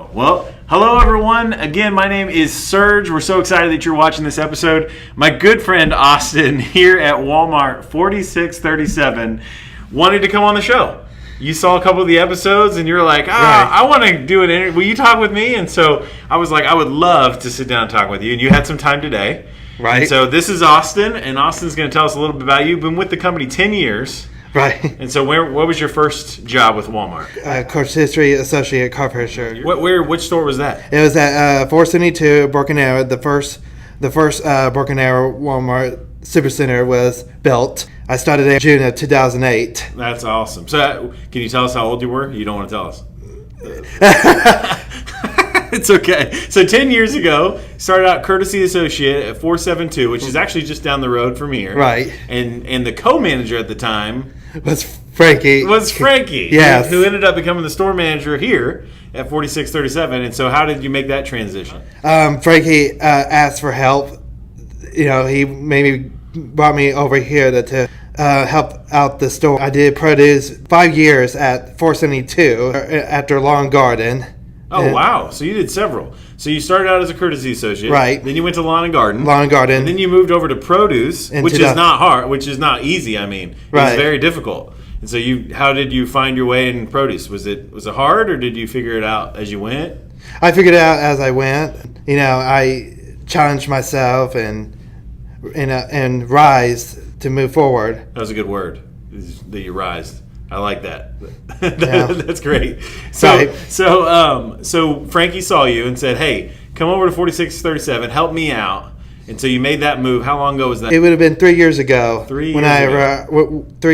go. Well, hello everyone. Again, my name is Serge. We're so excited that you're watching this episode. My good friend Austin here at Walmart 4637 wanted to come on the show. You saw a couple of the episodes and you're like, right. I want to do an interview. Will you talk with me? And so I was like, I would love to sit down and talk with you. And you had some time today. Right. And so this is Austin, and Austin's going to tell us a little bit about you. You've been with the company 10 years. Right. And so what was your first job with Walmart? Course history associate car fisher. Which store was that? It was at 472 Broken Arrow. The first Broken Arrow Walmart Supercenter was built. I started in June of 2008. That's awesome. So can you tell us how old you were? You don't want to tell us. It's okay. So 10 years ago, started out courtesy associate at 472, which is actually just down the road from here. Right. And the co-manager at the time was Frankie. Yes. Who ended up becoming the store manager here at 4637. And so how did you make that transition? Frankie asked for help. You know, he maybe brought me over here to help out the store. I did produce 5 years at 472 after Lawn Garden. Oh, wow. So you did several. So you started out as a courtesy associate. Right. Then you went to Lawn and Garden. And then you moved over to produce, which is not hard, which is not easy. I mean, it's very difficult. And so how did you find your way in produce? Was it hard, or did you figure it out as you went? I figured it out as I went. You know, I challenged myself and rise to move forward. That was a good word, that you rised. I like that. That's great. So Frankie saw you and said, "Hey, come over to 4637, help me out." And so you made that move. How long ago was that? It would have been 3 years ago. 3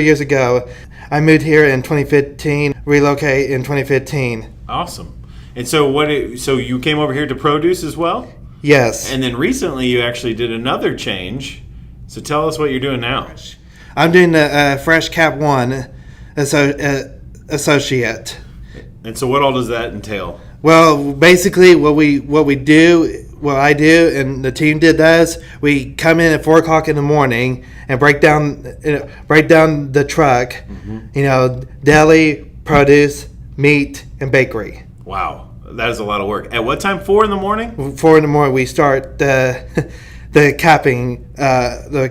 years ago. I moved here in 2015, relocate in 2015. Awesome. And so so you came over here to produce as well? Yes. And then recently you actually did another change. So tell us what you're doing now. I'm doing the Fresh Cap 1 associate. And so what all does that entail? Well, basically what I do and the team did does, we come in at 4 o'clock in the morning and break down the truck, deli, produce, meat, and bakery. Wow. That is a lot of work. At what time? 4 in the morning? 4 in the morning we start the capping, the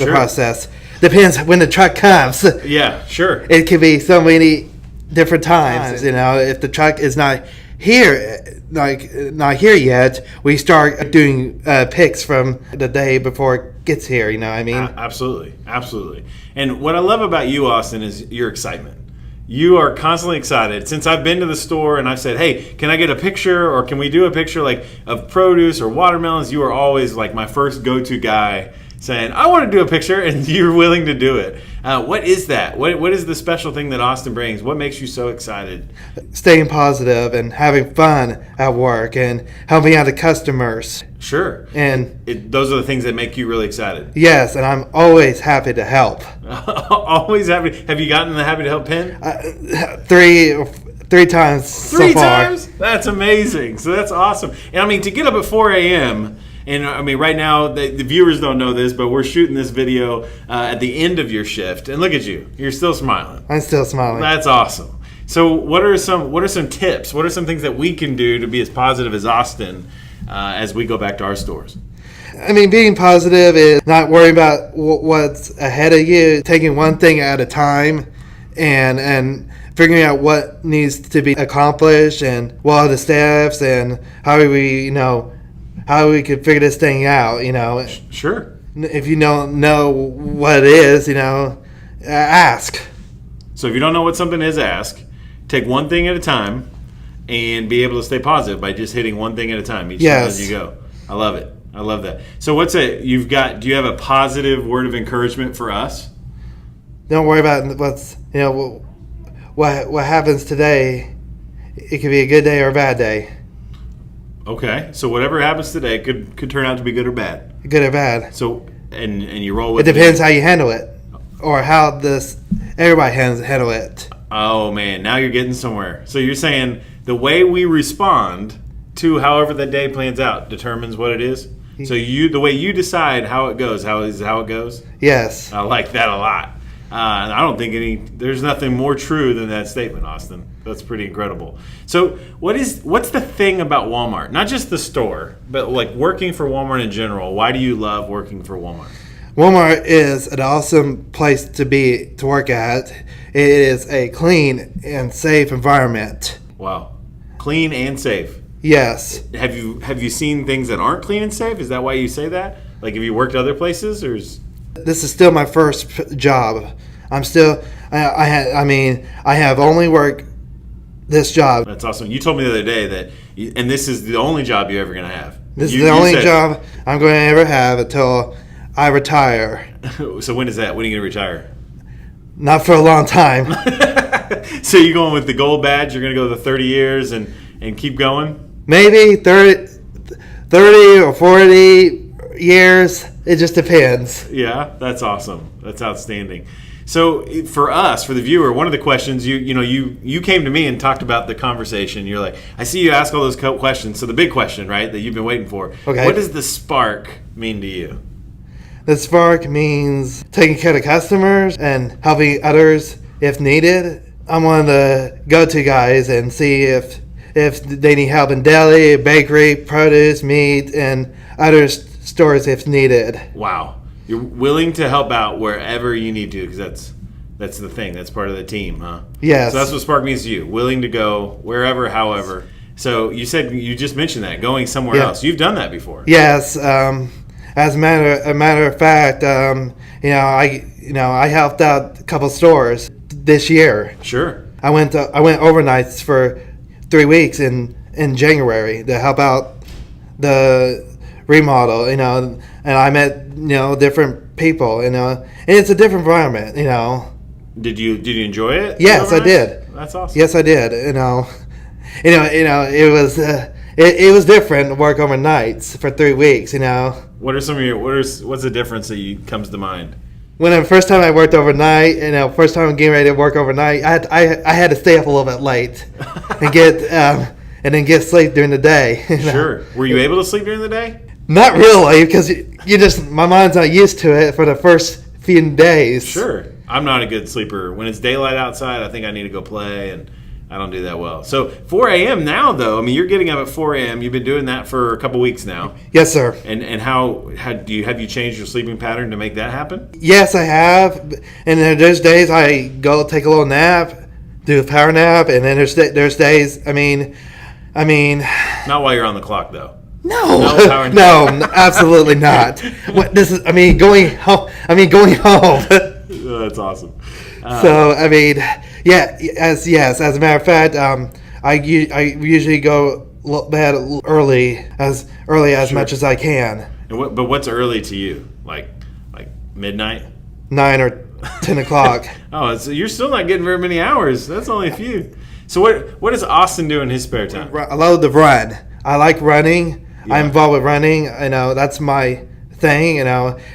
process. Depends when the truck comes. Yeah, sure. It can be so many different times. You know, if the truck is not here yet, we start doing picks from the day before it gets here. You know what I mean? Absolutely. And what I love about you, Austin, is your excitement. You are constantly excited. Since I've been to the store and I've said, "Hey, can I get a picture, or can we do a picture like of produce or watermelons?" You are always like my first go-to guy, saying, "I want to do a picture," and you're willing to do it. What is that? What is the special thing that Austin brings? What makes you so excited? Staying positive and having fun at work and helping out the customers. Sure. And those are the things that make you really excited. Yes, and I'm always happy to help. Always happy. Have you gotten the happy to help pin? Three times so far. 3 times? That's amazing. So that's awesome. And I mean, to get up at 4 a.m., and I mean, right now, the viewers don't know this, but we're shooting this video at the end of your shift. And look at you. You're still smiling. I'm still smiling. That's awesome. So what are some tips? What are some things that we can do to be as positive as Austin as we go back to our stores? I mean, being positive is not worrying about what's ahead of you, taking one thing at a time and figuring out what needs to be accomplished and what are the steps and how we could figure this thing out, Sure. If you don't know what it is, ask. So if you don't know what something is, ask. Take one thing at a time and be able to stay positive by just hitting one thing at a time each time as you go. I love it. I love that. So do you have a positive word of encouragement for us? Don't worry about what happens today. It could be a good day or a bad day. Okay, so whatever happens today could turn out to be good or bad. Good or bad. So and you roll with it. It depends how you handle it, or how everybody handle it. Oh man, now you're getting somewhere. So you're saying the way we respond to however the day plans out determines what it is. So the way you decide how it goes, how it goes. Yes, I like that a lot. And I don't think there's nothing more true than that statement, Austin. That's pretty incredible. So what's the thing about Walmart? Not just the store, but like working for Walmart in general. Why do you love working for Walmart? Walmart is an awesome place to work at. It is a clean and safe environment. Wow. Clean and safe. Yes. Have you seen things that aren't clean and safe? Is that why you say that? Like, have you worked other places, or This is still my first job. I'm still. I have only worked this job. That's awesome. You told me the other day that, and this is the only job you're ever going to have. This is the only job I'm going to ever have until I retire. So when is that? When are you going to retire? Not for a long time. So you're going with the gold badge? You're going to go the 30 years and keep going? Maybe 30 or 40 years. It just depends. Yeah, that's awesome. That's outstanding. So for us, for the viewer, one of the questions you came to me and talked about the conversation. You're like, I see you ask all those questions. So the big question, right, that you've been waiting for. Okay. What does the spark mean to you? The spark means taking care of customers and helping others if needed. I'm one of the go-to guys and see if they need help in deli, bakery, produce, meat, and other stores if needed. Wow. You're willing to help out wherever you need to, because that's the thing. That's part of the team, huh? Yes. So that's what spark means to you. Willing to go wherever, however. So you just mentioned that, going somewhere else. You've done that before. Yes. As a matter of fact, I helped out a couple stores this year. Sure. I went overnights for 3 weeks in January to help out the remodel, and I met different people, and it's a different environment, Did you enjoy it? Yes, I did. That's awesome. Yes, I did. It was different to work overnights for 3 weeks. What are some of what's the difference that comes to mind? When the first time I worked overnight, first time I'm getting ready to work overnight, I had to stay up a little bit late and get sleep during the day. Sure. Were you able to sleep during the day? Not really, because my mind's not used to it for the first few days. Sure. I'm not a good sleeper. When it's daylight outside, I think I need to go play, and I don't do that well. So 4 a.m. now, though. I mean, you're getting up at 4 a.m. You've been doing that for a couple weeks now. Yes, sir. And how have you changed your sleeping pattern to make that happen? Yes, I have. And there's days I go take a little nap, do a power nap, and then there's days. I mean. Not while you're on the clock, though. No, absolutely not. Going home. Oh, that's awesome. As a matter of fact, I usually go bed early as Sure. much as I can. But what's early to you? Like midnight? 9 or 10 o'clock. Oh, so you're still not getting very many hours. That's only a few. So what does Austin do in his spare time? I love to run. I like running. Yeah. I'm involved with running. That's my thing. It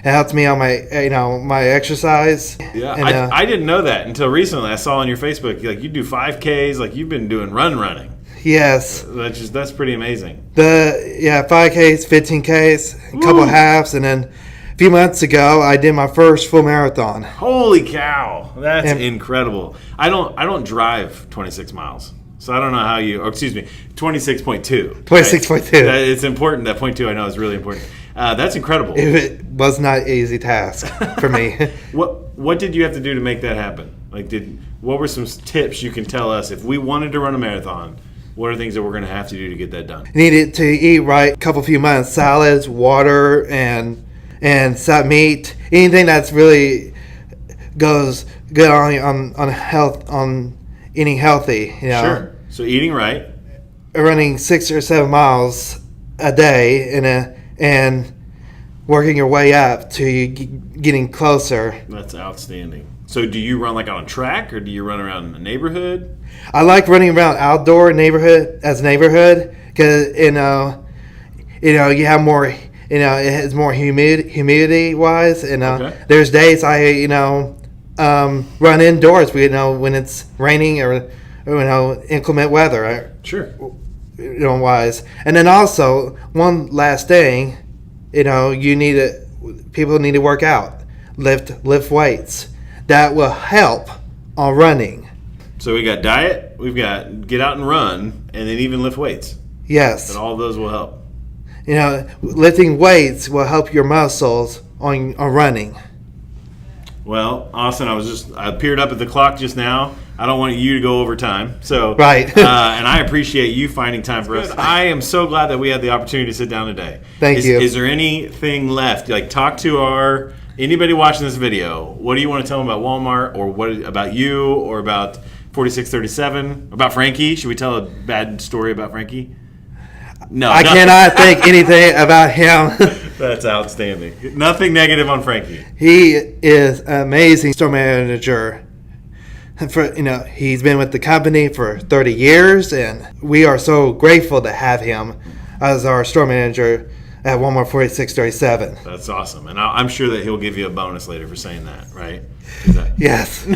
helps me on my exercise. Yeah, And, I didn't know that until recently. I saw on your Facebook, like, you do 5Ks, like you've been doing running. Yes. That's pretty amazing. 5Ks, 15Ks, a couple of halves, and then a few months ago I did my first full marathon. Holy cow, that's incredible. I don't drive 26 miles. So I don't know how 26.2. 26.2. It's important. That 0.2 I know is really important. That's incredible. It was not an easy task for me. What did you have to do to make that happen? What were some tips you can tell us if we wanted to run a marathon? What are things that we're going to have to do to get that done? Needed to eat right, a few months, salads, water, and meat. Anything that's really goes good on health, on eating healthy. Sure. So eating right. Running 6 or 7 miles a day and working your way up to getting closer. That's outstanding. So do you run on a track, or do you run around the neighborhood? I like running around outdoor neighborhood because you have more, it has more humidity wise, and Okay. there's days I run indoors when it's raining or inclement weather, right? Sure. Wise. And then also one last thing, people need to work out, lift weights. that will help on running. So we got diet, we've got get out and run, and then even lift weights. Yes. And all of those will help. You know, lifting weights will help your muscles on running. Well, Austin, I peered up at the clock just now. I don't want you to go over time. So, right. And I appreciate you finding time for us. I am so glad that we had the opportunity to sit down today. Thank you. Is there anything left? Like, talk to anybody watching this video. What do you want to tell them about Walmart, or what about you, or about 4637, about Frankie? Should we tell a bad story about Frankie? No, I cannot think anything about him. That's outstanding. Nothing negative on Frankie. He is an amazing store manager. He's been with the company for 30 years, and we are so grateful to have him as our store manager at Walmart 4637. That's awesome. And I'm sure that he'll give you a bonus later for saying that, right? Yes.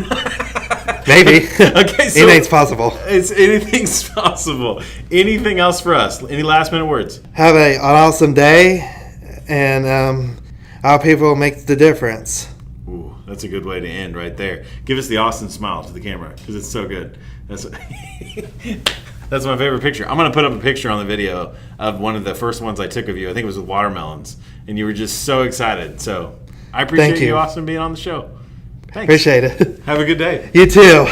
Maybe. Okay, so anything's possible. Anything's possible. Anything else for us? Any last minute words? Have an awesome day, and our people make the difference. Ooh, that's a good way to end right there. Give us the Austin smile to the camera, because it's so good. That's my favorite picture. I'm going to put up a picture on the video of one of the first ones I took of you. I think it was with watermelons, and you were just so excited. So I appreciate you, Austin, being on the show. Thanks. Appreciate it. Have a good day. You too.